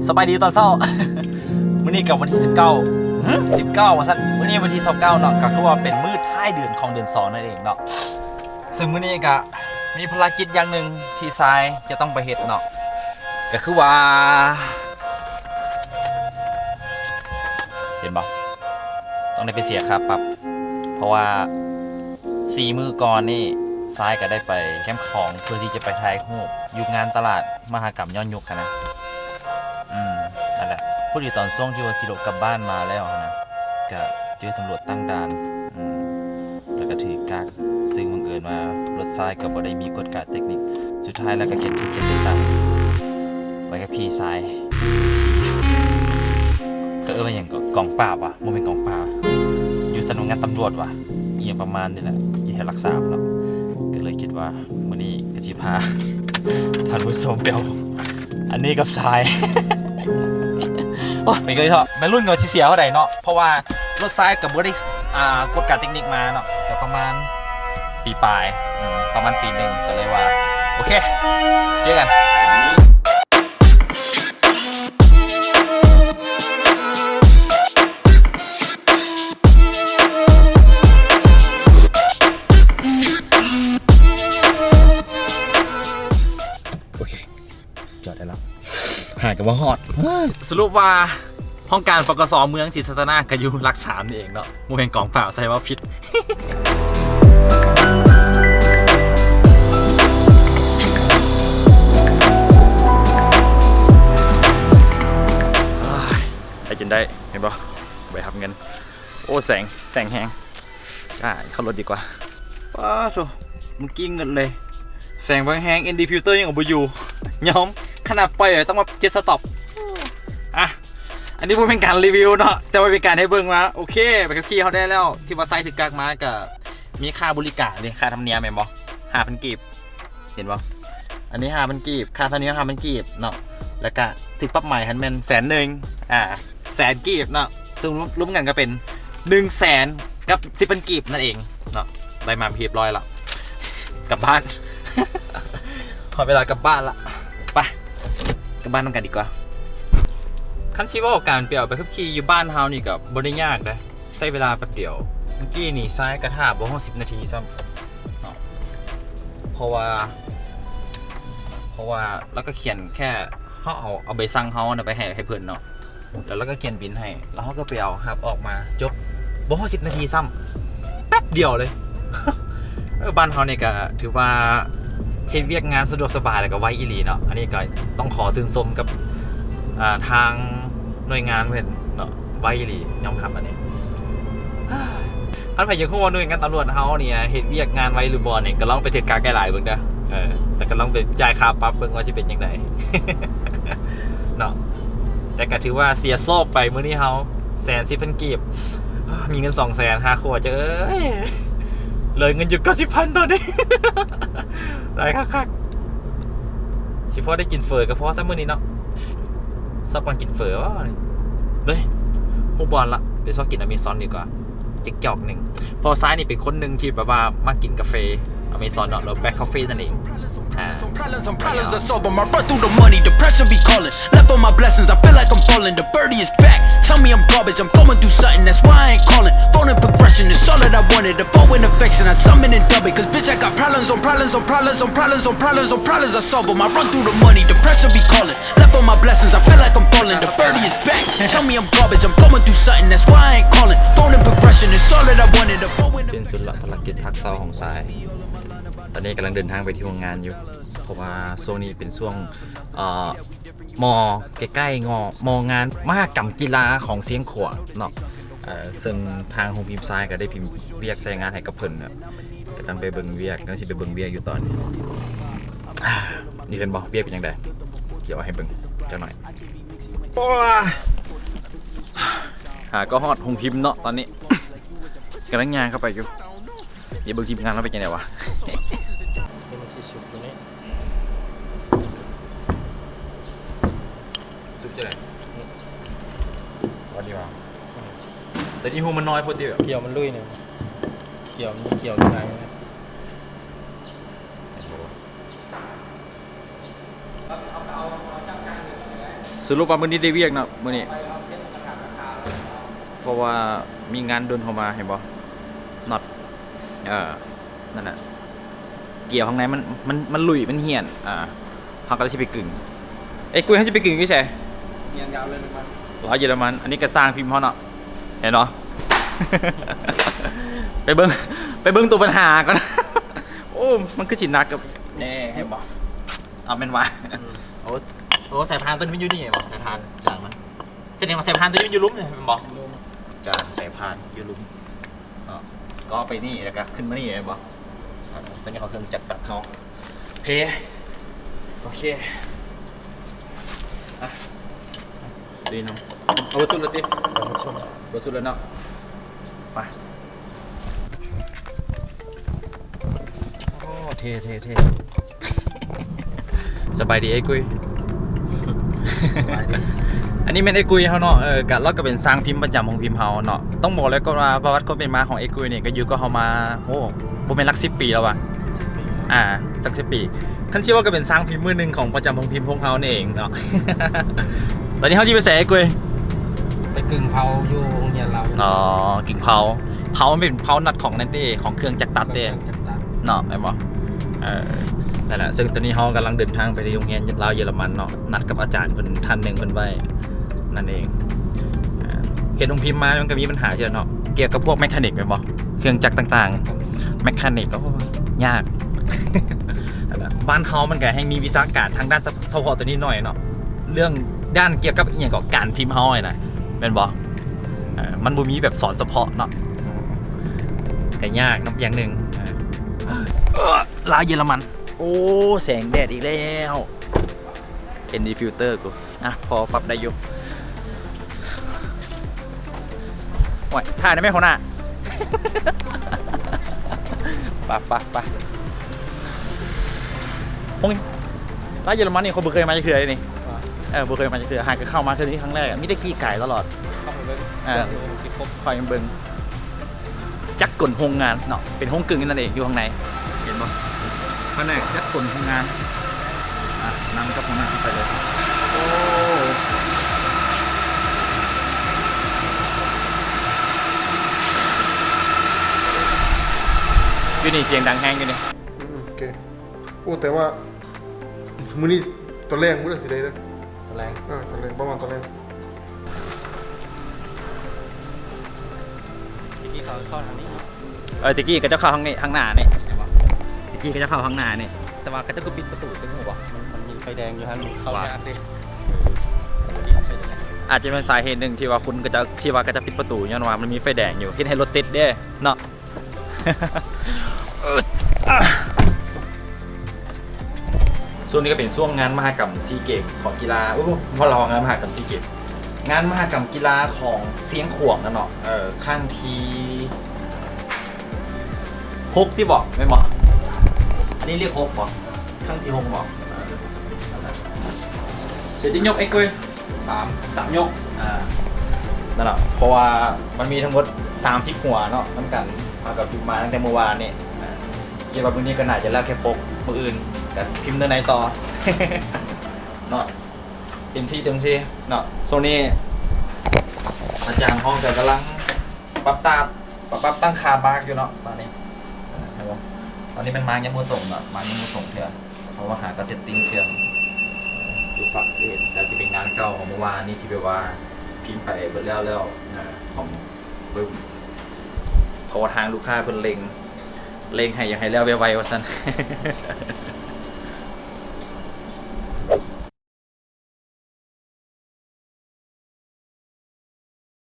สบายดีตอนเช้า มื้อนี้กับวันที่19ว่าซั่นมื้อนี้วันที่29เนาะก็คือว่าเป็นมื้อท้ายเดือนของเดือน2นั่นเองเนาะซึ่งมื้อนี้ก็มีภารกิจอย่างหนึ่งที่ทรายจะต้องไปเฮ็ดเนาะก็คือว่าเห็นบ่ต้องได้ไปเสียค่าปรับเพราะว่า4มื้อก่อนนี่ทรายก็ได้ไปแคมป์ของเพื่อที่จะไปถ่ายรูปอยู่งานตลาดมหกรรมย้อนยุคนะนั่นแหละพอดีตอนช่วงที่ว่ากิโลกลับบ้านมาแล้วนะก็เจอตำรวจตั้งด่านแล้วก็ถือกักซึ่งบังเอิญว่ารถทรายก็บ่ได้มีกฎการเทคนิคสุดท้ายแล้วก็เขียนไปสั่งไว้กับพี่ทรายก็ว่าอย่างกองปราบว่ะโมเมนต์กองปราบอยู่สำนักงานตำรวจว่ะอย่างประมาณนี้แหละที่ให้รักษาเนาะก็เลยคิดว่ามื้อนี้ก็สิพาท่านผู้ชมไปเอาอันนี้กับทราย โอ้เป็นไงเถอะไม่รุ่นกับเสียเท่าไหร่เนาะเพราะว่ารถทรายกับบ่ได้กฎการเทคนิคมาเนาะก็ประมาณปีปลายประมาณปีหนึ่งก็เลยว่าโอเคเจอกันหายกับว่าฮอดสรุปว่าห้องการปกสเมืองศรีสัตนาก็อยู่หลักสามนี่เองเนาะโมเห็นกองเปล่าใส่ว่าผิด ไปจนได้เห็นปะไปทำเงินโอ้แสงแห้งใช่เข้ารถดีกว่าป้าโถมันกิ้งเงินเลยแสงแห้งเอ็นดีฟิลเตอร์ยังเอาไปอยู่ย้อมขนาดปล่อยต้องมาเจ็ตสต็อปอ่ะอันนี้พูดเป็นการรีวิวเนาะแต่ว่าเป็นการให้เบิ่งว่าโอเคไปกับพี่เขาได้แล้วที่ว่าไซต์ถึงกากมากับมีค่าบริการเลยค่าธรรมเนียมแม่นบ่5,000 กีบเห็นบ่อันนี้5,000 กีบค่าธรรมเนียม5,000 กีบเนาะแล้วก็ถึงปรับใหม่ฮันแมน100,000100,000 กีบเนาะซึ่งรวมกันก็เป็น100,000กับ10,000 กีบนั่นเองเนาะได้มาเรียบร้อยแล้วกลับบ้าน ขอเวลากลับบ้านละไปกลับบ้านต้องกันดีกว่าคันชีว่าการเปลี่ยนไปขับขี่อยู่บ้านเฮานี่กับบริยากนะใช้เวลาแป๊บเดียวเมื่อกี้นี่ซ้ายกระถาบ่10 นาทีซ้ำเพราะว่าแล้วก็เขียนแค่เขาเอาใบสั่งเขาไปให้เพื่อนเนาะแล้วก็เขียนบินให้แล้วเขาก็ไปเอาครับออกมาจบบ่10 นาทีซ้ำแป๊บเดียวเลย บ้านเฮาเนี่ยก็ถือว่าเฮ็ดเวียกงานสะดวกสบายแล้วก็ไวอีหลีเนาะอันนี้ก็ต้องขอชื่นชมกับทางหน่วยงานเพิ่นเนาะไวอีหลียอมรับอันนี้ท่านพยาคู่ว่าหน่วยงานตำรวจเฮาเนี่ยเฮ็ดเวียกงานไวหรือบ่เนี่ยก็ลองไปถึกกาแก้หลายเบิ่งเด้อแต่ก็ลองไปจ่ายค่าปรับเบิ่งว่าสิเป็นจังได เนาะแต่ก็ถือว่าเสียโซบไปมื้อนี้เฮา110,000 กีบมีเงิน200,000 5 ขวดเอ้ยเลยเงินอยู่90,000ตอนนี้ได้คักๆสิพอได้กินเฟอก็พอซักมื้อนี้เนาะชอบกินเฟอวะเฮ้ยฮู้บอลละเดี๋ยวชอบกินอเมซอนดีกว่าจิ๊กจอกหนึ่งพอซ้ายนี่เป็นคนหนึ่งที่แบบว่ามากินกาแฟอเมซอนเนาะแล้วแบล็คคอฟฟี่นั่นเองProblems are sober, I run through the money, depression be calling. Left on my blessings, I feel like I'm falling. The birdie is back. Tell me I'm garbage, I'm going through something, that's why I ain't calling. Phone in progression, it's all that I wanted. The phone in affection, I summon and dub it. Cause bitch, I got problems on problems on problems on problems on problems on problems, I solve them. I run through the money, depression be calling. Left on my blessings, I feel like I'm falling. The birdie is back. Tell me I'm garbage, I'm going through something, that's why I ain't calling. Phone in progression, it's all that I wanted. The phone in เป็นสุดละภารกิจพักเศร้าของสายตอนนี้กำลังเดินทางไปที่โรงงานอยู่เพราะว่าช่วงนี้เป็นช่วงมอใกล้ๆมองานมหกรรมกีฬาของเสียงขวเนาะซึ่งทางโฮมพิมพ์ซ้ายก็ได้พิมพ์เวียกใส่งานให้กับเพิ่นเนี่ยกำลังไปเบิ่งเวียกกำลังสิไปเบิ่งเวียกอยู่ตอนนี้นี่เป็นบ่เวียกเป็นยังไงเดี๋ยวให้เบิ่งจังหน่อยก็ฮอดโฮมพิมพ์เนาะตอนนี้กำลังงานเข้าไปอยู่อย่าเบิ่งทีมงานเราเป็นยังไงวะซุปจะไหนวันนี้มาแต่ที่หูมันน้อยพอดีแบบ เกี่ยวมันลุยเนี่ยเกี่ยวยังไง รุปว่ามื้อนี้ได้เวียกเนาะมื้อนี้เพราะว่ามีงานด่วนเข้ามาเห็นบ่น็อตนั่นน่ะเกี่ยวข้างในมันหลุยมันเหี่ยนเฮาก็เลยสิไปกึ่งกุยให้สิไปกึ่งอยู่ไส เงียนยาวเลยมัน ร้อยเยอรมันอันนี้ก็สร้างพิมพ์เฮาเนาะเห็นเนาะ ไปเบิ่งตัวปัญหาก่อน โอ้มันคือสิหนักกับแน่ให้บ่เอาเป็นว่าโอ้สายพานตัวนี้มันอยู่นี่บ่สายพานจางมันแสดงว่าสายพานตัวนี้มันอยู่ลุ่มนี่เป็นบ่จางสายพานอยู่ลุ่มก็ไปนี่แล้วก็ขึ้นมานี่บ่ตอนนี้เขาเครื่องจักรตัดเฮาเพโอเคอ่ะดีน้องเอาไปสุดแล้วติไปสุดแล้วเนาะไปโอ้เท่สบายดีไอ้กุย อันนี้เป็นไอ้กุยเขาเนาะกะเราก็เป็นสร้างพิมพ์ประจำของพิมพ์เฮาเนาะต้องบอกแล้วก็ว่าประวัติความเป็นมาของไอ้กุยเนี่ยก็อยู่ก็เฮามาโอ้บ่เป็นหลัก10 ปีแล้วว่ะสัก10 ปีคันชื่อว่าก็เป็นสร้างพิมพ์มือหนึ่งของประจำของพิมพ์พงเฮานี่เองเนาะ ตอนนี้เฮาสิไปแสไอ้กุย ไปกึ่งเผาอยู่โรงเรียนเรา กิ่งเผามันเป็นเผานัดของนั่นเด้ของเครื่องจักรตัดเด้เนาะไอ้บ่นั่นแหละซึ่งตอนนี้เฮากำลังเดินทางไปที่โรงเรียนลาวเยอรมันเนาะนัดกับอาจารย์เพิ่นท่านหนึงเพิ่นไว้นั่นเองเห็นองค์พิมพ์มามันก็มีปัญหาเยอะเนาะเกี่ยวกับพวกแมคานิกแม่นบ่เครื่องจักรต่างๆแมคานิกก็ยาก นั่นแหละบ้านเฮามันก็ให้มีวิชาการทางด้านเฉพาะตัวนี้หน่อยเนาะเรื่องด้านเกี่ยวกับอีหยังก็การพิมพ์เฮาไอ้นะแม่นบ่มันบ่มีแบบสอนเฉพาะเนาะก็ยากน้ำอย่างหนึงลาวเยอรมันโอ้แสงแดดอีกแล้วND filter กูพอปรับได้อยู่โอ้ยถ่ายได้ไหมคนน่ะ ไปพวกนี้ลาวเยอรมันนี่เขาบ่เคยมาจะคืออะไรนี่บ่เคยมาจะคือหากเข้ามาคือนี้ครั้งแรกมีแต่ขี้ไก่ตลอด เข้าไปเลยที่ครบ คอยเบิ่งจักรกลโรงงานเนาะเป็นห้องกึ่งนั่นเองอยู่ข้างในเห็นบ่แผนกจักรกลโรงงานนำกับโรงงานไปเลยโอ้อยู่นี่เสียงดังแฮงอยู่นี่ โอเคโอ้แต่ว่ามื้อนี้ตอนแรกมื้อสิได้เด้อ ตัวแรง ตอนแรกประมาณตอนแรก ที่เขาเข้าทางนี้ ตะกี้ก็จะเข้าข้างนี้ข้างหน้านี่ตะกี้ก็จะเข้าข้างหน้านี่แต่ว่าก็จะก็ปิดประตูตึ้งหัว มันมีไฟแดงอยู่ฮะเข้ายากดิ อาจจะเป็นสาเหตุหนึ่งที่ว่าคุณก็จะปิดประตูย้อนว่ามันมีไฟแดงอยู่คิดให้รถติดเด้เนาะ ช่วงนี้ก็เป็นช่วงงานมหกรรมซีเกมของกีฬาพอเรางานมหกรรมซีเกมงานมหกรรมกีฬาของเสียงขวงนั่นเนาะข้างที6ที่บอกไม่บอกอันนี้เรียก6บอกข้างที่6บอกเดี๋ยวจะยกไอ้กุ้ย3ยกนั่นแหละเพราะว่ามันมีทั้งหมด30หัวเนาะน้ำกันมากับพิมพ์มาตั้งแต่เมื่อวานนี่เกี่ยวกับวันนี้ก็น่าจะแล้วแค่ปกมืออื่นกับพิมพ์เดินในต่อ เนาะเต็มที่เนาะโซนี้อาจารย์ห้องแต่กำลังปรับตั้งคามาร์กอยู่เนาะตอนนี้เห็นปะตอนนี้เป็นมาร์กยังมือส่งเนาะมาร์กยังมือส่งเถอะเพราะว่าหากระเซ็ตติ้งเถอะดูฝักเห็นแต่ที่เป็นงานเก่าของเมื่อวานนี่ที่แปลว่าพิมพ์ไปเบิดแล้วของบึ้มเพราะว่าทางลูกค้าเพิ่นเล็งให้อยากให้แล้วไวๆว่าซั่น